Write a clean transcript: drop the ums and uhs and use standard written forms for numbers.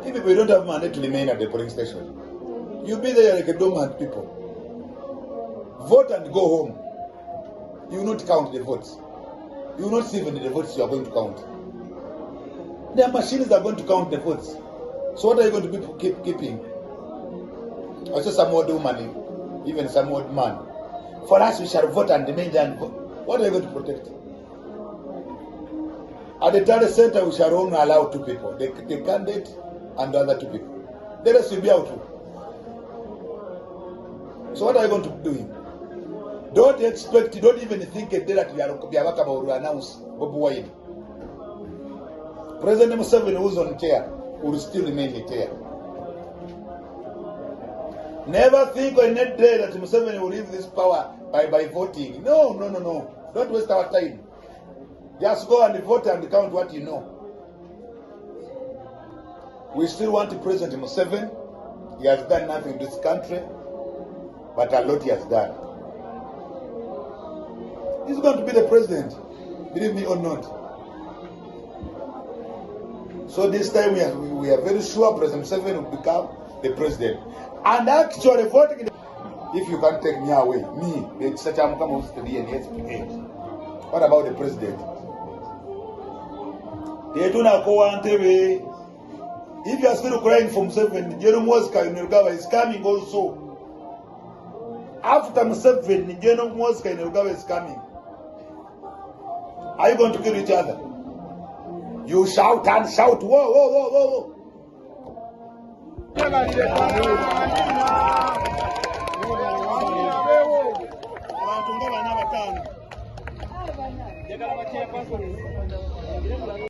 If we don't have money to remain at the polling station, you be there like a dormant people. Vote and go home. You will not count the votes. You will not see even the votes you are going to count. There are machines that are going to count the votes. So what are you going to be keeping? Also some old woman, even some old man. For us, we shall vote and remain there and vote. What are you going to protect? At the Tare Center, we shall only allow 2 people, the candidate and the other 2 people. The rest will be out. So what are you going to be doing? Don't expect, don't even think a day that we will announce Bobi Wine. President Museveni, who's on chair, will still remain in chair. Never think on that day that Museveni will leave this power by voting. No. Don't waste our time. Just go and vote and count what you know. We still want President Museveni. He has done nothing in this country, but a lot he has done. He's going to be the president, believe me or not. So this time we are very sure President Museveni will become the president. And actually voting, if you can't take me away, it's such a what about the president? If you are still crying for Museveni, General Mwanzo in Uganda is coming also. After Museveni, General Mwanzo in Uganda is coming. Are you going to kill each other? You shout and shout, whoa, whoa, whoa, whoa, whoa.